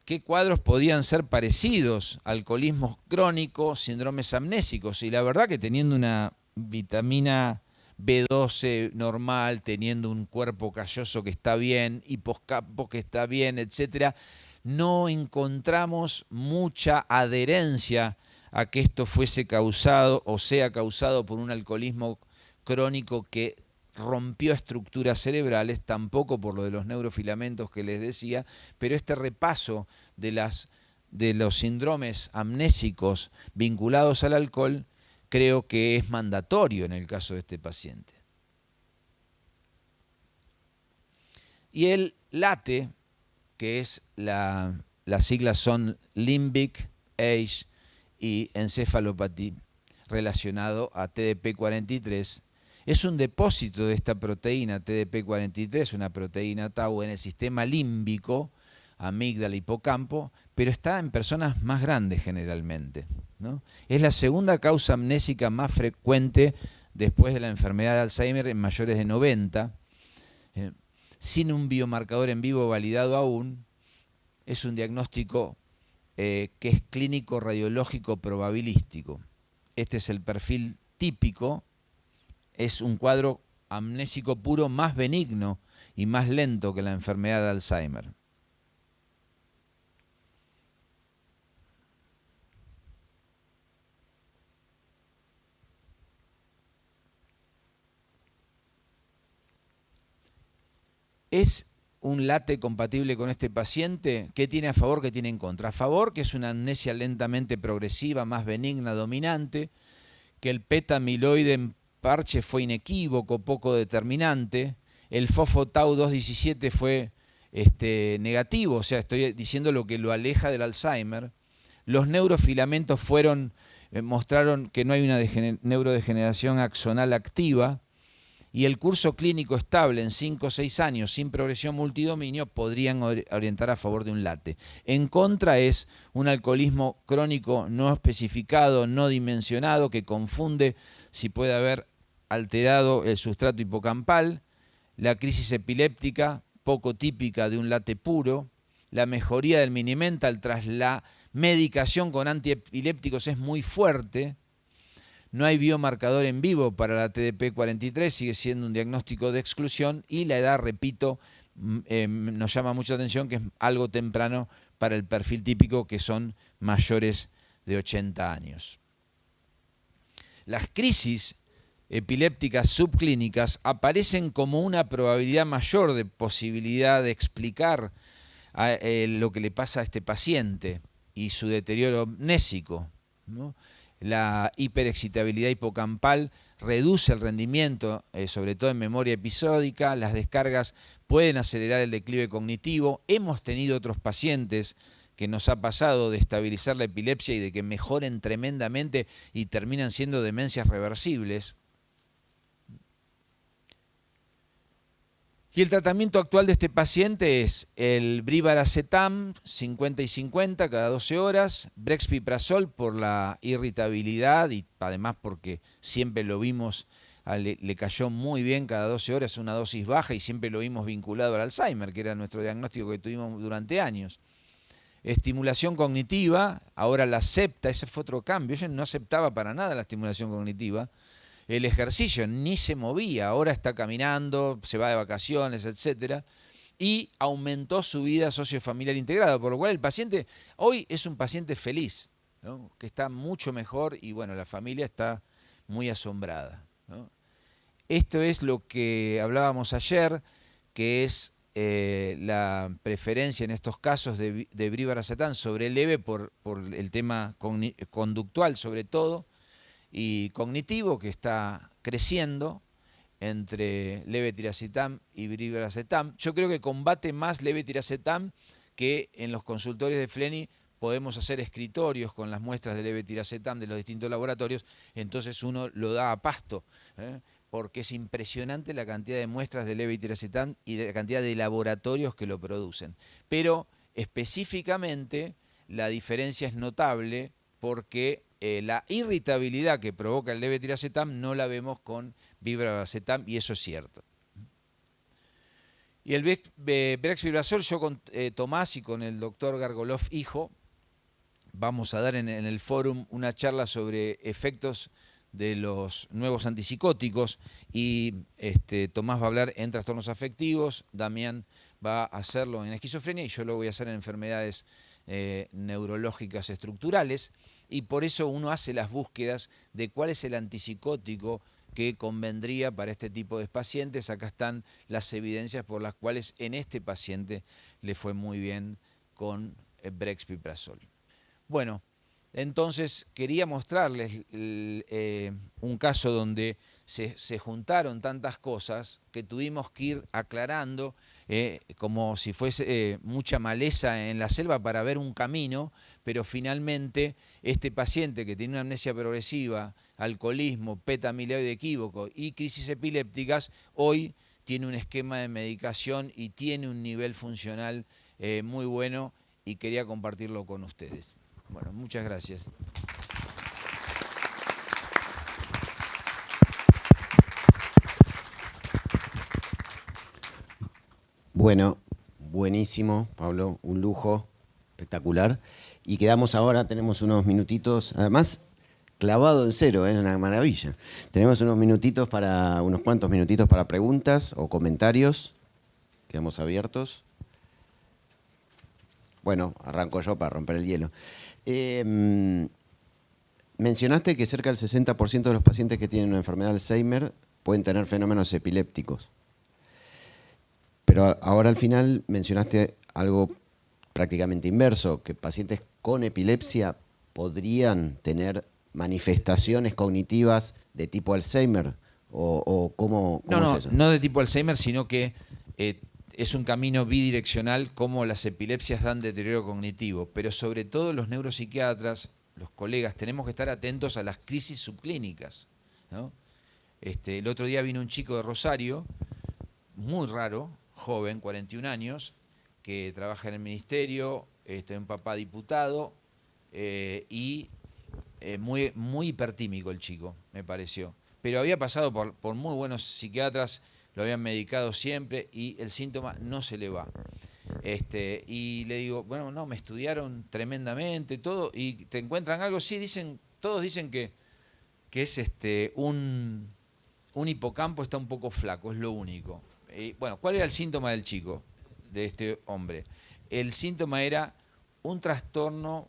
Speaker 2: qué cuadros podían ser parecidos: alcoholismo crónico, síndromes amnésicos, y la verdad que teniendo una vitamina B12 normal, teniendo un cuerpo calloso que está bien, hiposcampo que está bien, etcétera, no encontramos mucha adherencia a que esto fuese causado o sea causado por un alcoholismo crónico que rompió estructuras cerebrales, tampoco por lo de los neurofilamentos que les decía, pero este repaso de los síndromes amnésicos vinculados al alcohol creo que es mandatorio en el caso de este paciente. Y el LATE, que es las siglas son Limbic Age y Encephalopathy, relacionado a TDP43, es un depósito de esta proteína TDP43, una proteína tau en el sistema límbico, amígdala, hipocampo, pero está en personas más grandes generalmente, ¿no? Es la segunda causa amnésica más frecuente después de la enfermedad de Alzheimer en mayores de 90, sin un biomarcador en vivo validado aún. Es un diagnóstico que es clínico radiológico probabilístico. Este es el perfil típico. Es un cuadro amnésico puro más benigno y más lento que la enfermedad de Alzheimer. ¿Es un LATE compatible con este paciente? ¿Qué tiene a favor, qué tiene en contra? A favor, que es una amnesia lentamente progresiva, más benigna, dominante, que el PET-amiloide en parche fue inequívoco, poco determinante, el fosfo-tau 217 fue negativo, o sea, estoy diciendo lo que lo aleja del Alzheimer. Los neurofilamentos mostraron que no hay una neurodegeneración axonal activa, y el curso clínico estable en 5 o 6 años sin progresión multidominio podrían orientar a favor de un LATE. En contra es un alcoholismo crónico no especificado, no dimensionado, que confunde si puede haber alterado el sustrato hipocampal, la crisis epiléptica, poco típica de un LATE puro, la mejoría del mini-mental tras la medicación con antiepilépticos es muy fuerte. No hay biomarcador en vivo para la TDP43, sigue siendo un diagnóstico de exclusión, y la edad, repito, nos llama mucha atención, que es algo temprano para el perfil típico, que son mayores de 80 años. Las crisis epilépticas subclínicas aparecen como una probabilidad mayor de posibilidad de explicar lo que le pasa a este paciente y su deterioro amnésico, ¿no? La hiperexcitabilidad hipocampal reduce el rendimiento, sobre todo en memoria episódica. Las descargas pueden acelerar el declive cognitivo. Hemos tenido otros pacientes que nos ha pasado de estabilizar la epilepsia y de que mejoren tremendamente y terminan siendo demencias reversibles. Y el tratamiento actual de este paciente es el brivaracetam 50 y 50 cada 12 horas, brexpiprazol por la irritabilidad y además porque siempre lo vimos, le cayó muy bien cada 12 horas, una dosis baja, y siempre lo vimos vinculado al Alzheimer, que era nuestro diagnóstico que tuvimos durante años. Estimulación cognitiva, ahora la acepta, ese fue otro cambio, ella no aceptaba para nada la estimulación cognitiva. El ejercicio, ni se movía, ahora está caminando, se va de vacaciones, etc. Y aumentó su vida sociofamiliar integrada, por lo cual el paciente hoy es un paciente feliz, ¿no? Que está mucho mejor, y bueno, la familia está muy asombrada, ¿no? Esto es lo que hablábamos ayer, que es la preferencia en estos casos de brivaracetam sobre leve por el tema conductual sobre todo, y cognitivo, que está creciendo entre levetiracetam y brivaracetam. Yo creo que combate más levetiracetam, que en los consultorios de Fleni podemos hacer escritorios con las muestras de levetiracetam de los distintos laboratorios, entonces uno lo da a pasto, porque es impresionante la cantidad de muestras de levetiracetam y la cantidad de laboratorios que lo producen. Pero específicamente la diferencia es notable, porque la irritabilidad que provoca el levetiracetam no la vemos con vibracetam, y eso es cierto. Y el brexpiprazol, yo con Tomás y con el doctor Gargolov hijo, vamos a dar en el fórum una charla sobre efectos de los nuevos antipsicóticos, y Tomás va a hablar en trastornos afectivos, Damián va a hacerlo en esquizofrenia y yo lo voy a hacer en enfermedades neurológicas estructurales, y por eso uno hace las búsquedas de cuál es el antipsicótico que convendría para este tipo de pacientes. Acá están las evidencias por las cuales en este paciente le fue muy bien con brexpiprazol. Bueno, entonces quería mostrarles un caso donde se juntaron tantas cosas que tuvimos que ir aclarando, como si fuese mucha maleza en la selva para ver un camino, pero finalmente este paciente que tiene una amnesia progresiva, alcoholismo, beta-amiloide equívoco y crisis epilépticas, hoy tiene un esquema de medicación y tiene un nivel funcional muy bueno, y quería compartirlo con ustedes. Bueno, muchas gracias.
Speaker 1: Bueno, buenísimo, Pablo, un lujo, espectacular. Y quedamos ahora, tenemos unos minutitos, además clavado en cero, es una maravilla. Tenemos unos cuantos minutitos para preguntas o comentarios. Quedamos abiertos. Bueno, arranco yo para romper el hielo. Mencionaste que cerca del 60% de los pacientes que tienen una enfermedad de Alzheimer pueden tener fenómenos epilépticos. Pero ahora al final mencionaste algo prácticamente inverso, que pacientes con epilepsia podrían tener manifestaciones cognitivas de tipo Alzheimer, o cómo es eso.
Speaker 2: No de tipo Alzheimer, sino que es un camino bidireccional, como las epilepsias dan deterioro cognitivo, pero sobre todo los neuropsiquiatras, los colegas, tenemos que estar atentos a las crisis subclínicas, ¿no? El otro día vino un chico de Rosario, muy raro, joven, 41 años, que trabaja en el ministerio, un papá diputado, y muy hipertímico el chico, me pareció. Pero había pasado por muy buenos psiquiatras, lo habían medicado siempre y el síntoma no se le va. Y le digo, bueno, no, me estudiaron tremendamente, todo, y ¿te encuentran algo? Sí, todos dicen que es un hipocampo, está un poco flaco, es lo único. Bueno, ¿cuál era el síntoma del chico, de este hombre? El síntoma era un trastorno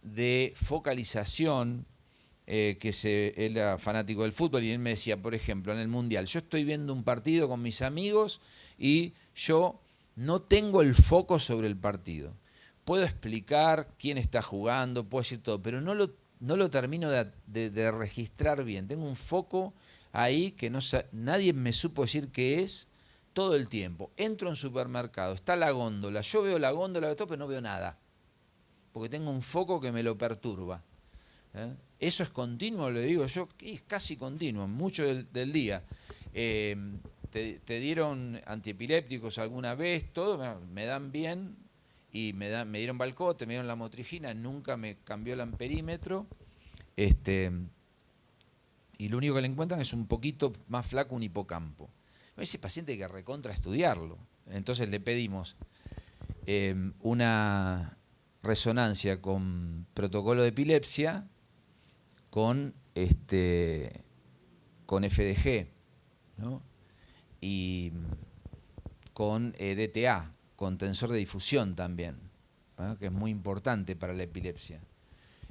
Speaker 2: de focalización, él era fanático del fútbol, y él me decía, por ejemplo, en el Mundial, yo estoy viendo un partido con mis amigos y yo no tengo el foco sobre el partido. Puedo explicar quién está jugando, puedo decir todo, pero no lo termino de registrar bien. Tengo un foco ahí que nadie me supo decir qué es todo el tiempo. Entro en supermercado, está la góndola, yo veo la góndola de todo, pero no veo nada, porque tengo un foco que me lo perturba. Eso es continuo, le digo yo, es casi continuo, mucho del día. ¿Te dieron antiepilépticos alguna vez? Todo, me dan bien, y me dieron Valcote, me dieron la motrigina, nunca me cambió el amperímetro. Y lo único que le encuentran es un poquito más flaco, un hipocampo. Ese paciente hay que recontra estudiarlo. Entonces le pedimos una resonancia con protocolo de epilepsia, con FDG, ¿no? Y con DTA, con tensor de difusión también, ¿no? Que es muy importante para la epilepsia.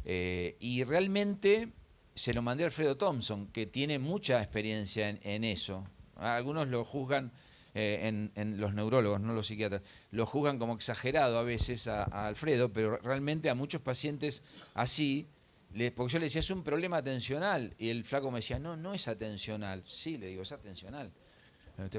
Speaker 2: Y realmente se lo mandé a Alfredo Thompson, que tiene mucha experiencia en eso. Algunos lo juzgan, en los neurólogos, no los psiquiatras, lo juzgan como exagerado a veces a Alfredo, pero realmente a muchos pacientes así, porque yo le decía, es un problema atencional, y el flaco me decía, no es atencional. Sí, le digo, es atencional.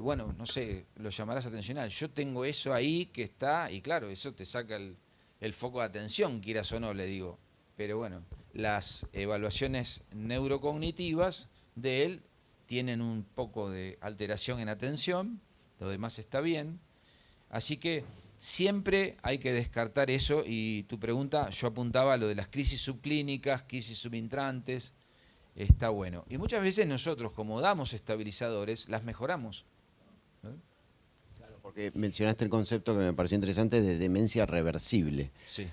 Speaker 2: Bueno, no sé, lo llamarás atencional. Yo tengo eso ahí que está, y claro, eso te saca el foco de atención, quieras o no, le digo. Pero bueno, las evaluaciones neurocognitivas de él tienen un poco de alteración en atención, lo demás está bien. Así que siempre hay que descartar eso, y tu pregunta, yo apuntaba a lo de las crisis subclínicas, crisis subintrantes, está bueno. Y muchas veces nosotros, como damos estabilizadores, las mejoramos.
Speaker 1: Porque mencionaste el concepto que me pareció interesante de demencia reversible.
Speaker 2: Sí.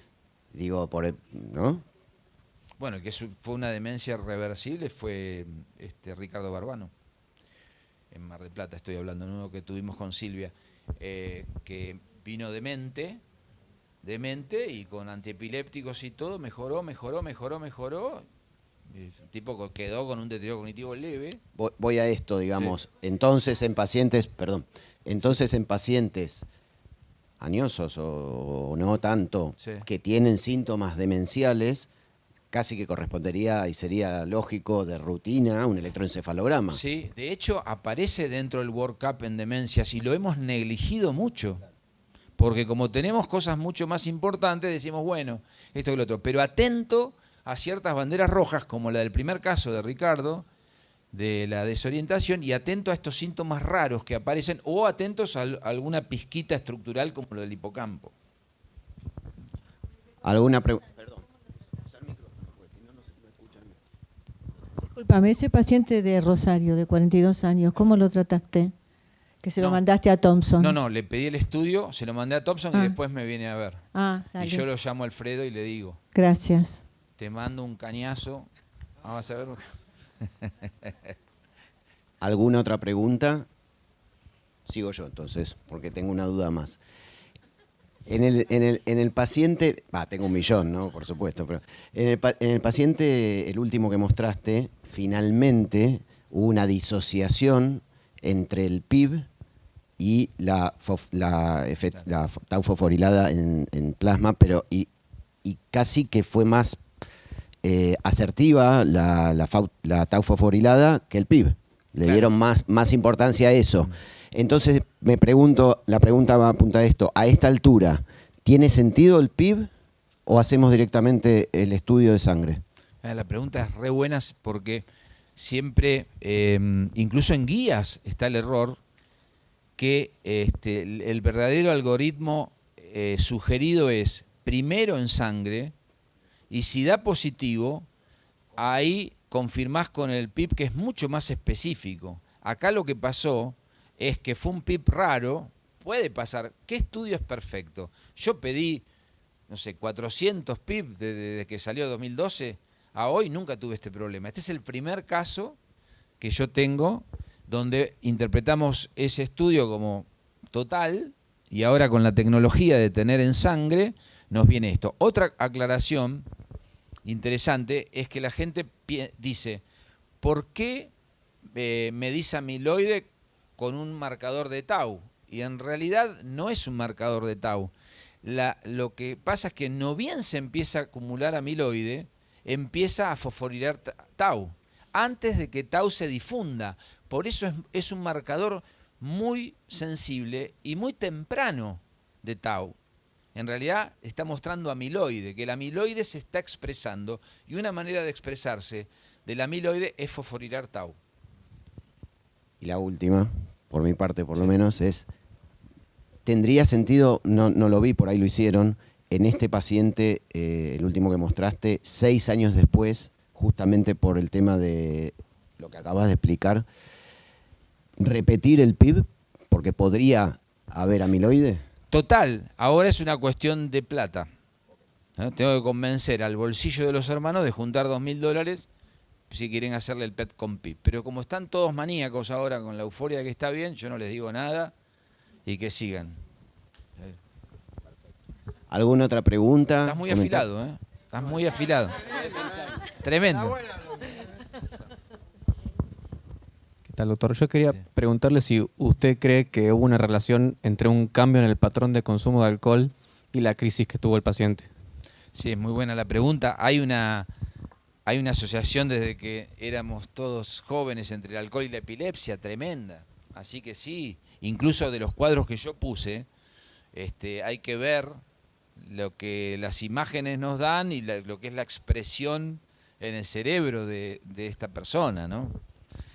Speaker 1: Digo, ¿no?
Speaker 2: Bueno, que fue una demencia reversible fue Ricardo Barbano, en Mar del Plata estoy hablando, uno que tuvimos con Silvia, que vino demente y con antiepilépticos y todo, mejoró. El tipo quedó con un deterioro cognitivo leve.
Speaker 1: Voy a esto, digamos.
Speaker 2: Sí.
Speaker 1: Entonces en pacientes añosos o no tanto,
Speaker 2: Sí.
Speaker 1: que tienen síntomas demenciales, casi que correspondería y sería lógico de rutina un electroencefalograma.
Speaker 2: Sí, de hecho aparece dentro del workup en demencias y lo hemos negligido mucho. Porque como tenemos cosas mucho más importantes, decimos, bueno, esto y lo otro. Pero atento a ciertas banderas rojas, como la del primer caso de Ricardo, de la desorientación, y atento a estos síntomas raros que aparecen, o atentos a alguna pizquita estructural como lo del hipocampo.
Speaker 1: ¿Alguna pregunta? Perdón.
Speaker 4: Discúlpame, ese paciente de Rosario, de 42 años, ¿cómo lo trataste? Que se lo mandaste a Thompson.
Speaker 2: No, le pedí el estudio, se lo mandé a Thompson y después me viene a ver.
Speaker 4: Dale.
Speaker 2: Y yo lo llamo a Alfredo y le digo,
Speaker 4: gracias.
Speaker 2: te mando un cañazo, vamos a ver.
Speaker 1: ¿Alguna otra pregunta? Sigo yo entonces, porque tengo una duda más. En el paciente, tengo un millón, ¿no? Por supuesto, pero en el paciente, el último que mostraste, finalmente hubo una disociación entre el PIB y la tau fosforilada en plasma, pero y casi que fue más asertiva la tau fosforilada que el PIB. Le dieron más importancia a eso. Entonces me pregunto, la pregunta va apunta a esto, a esta altura, ¿tiene sentido el PIB o hacemos directamente el estudio de sangre?
Speaker 2: La pregunta es re buena porque siempre, incluso en guías está el error que el verdadero algoritmo sugerido es primero en sangre, y si da positivo, ahí confirmás con el PIB, que es mucho más específico. Acá lo que pasó es que fue un PIB raro, puede pasar. ¿Qué estudio es perfecto? Yo pedí, no sé, 400 PIB desde que salió 2012 a hoy, nunca tuve este problema. Este es el primer caso que yo tengo donde interpretamos ese estudio como total, y ahora con la tecnología de tener en sangre nos viene esto. Otra aclaración interesante es que la gente dice, ¿por qué medís amiloide con un marcador de tau? Y en realidad no es un marcador de tau. Lo que pasa es que no bien se empieza a acumular amiloide, empieza a fosforilar tau, antes de que tau se difunda. Por eso es un marcador muy sensible y muy temprano de tau. En realidad está mostrando amiloide, que el amiloide se está expresando, y una manera de expresarse del amiloide es fosforilar tau.
Speaker 1: Y la última, por mi parte por lo menos, es, ¿tendría sentido, no lo vi, por ahí lo hicieron, en este paciente, el último que mostraste, 6 años después, justamente por el tema de lo que acabas de explicar, repetir el PIB? Porque podría haber amiloide.
Speaker 2: Total, ahora es una cuestión de plata. Tengo que convencer al bolsillo de los hermanos de juntar $2.000 si quieren hacerle el PET con PIB. Pero como están todos maníacos ahora con la euforia que está bien, yo no les digo nada y que sigan.
Speaker 1: ¿Alguna otra pregunta?
Speaker 2: Estás muy afilado, ¿eh? Estás muy afilado. Tremendo.
Speaker 5: ¿Qué tal, doctor? Yo quería preguntarle si usted cree que hubo una relación entre un cambio en el patrón de consumo de alcohol y la crisis que tuvo el paciente.
Speaker 2: Sí, es muy buena la pregunta. Hay una asociación desde que éramos todos jóvenes entre el alcohol y la epilepsia tremenda. Así que sí, incluso de los cuadros que yo puse, hay que ver lo que las imágenes nos dan y lo que es la expresión en el cerebro de esta persona, ¿no?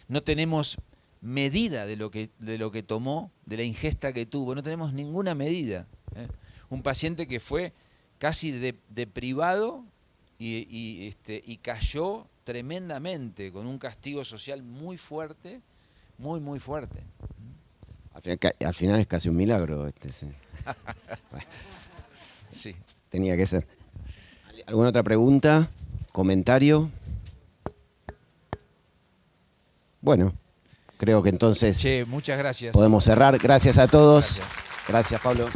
Speaker 2: No tenemos medida de lo que tomó, de la ingesta que tuvo, no tenemos ninguna medida. Un paciente que fue casi de privado y cayó tremendamente, con un castigo social muy fuerte, muy fuerte.
Speaker 1: Al final es casi un milagro. Sí. Bueno,
Speaker 2: Sí.
Speaker 1: tenía que ser. ¿Alguna otra pregunta? ¿Comentario? Bueno, creo que entonces
Speaker 2: Che, muchas gracias.
Speaker 1: podemos cerrar. Gracias a todos.
Speaker 2: Gracias.
Speaker 1: Gracias, Pablo.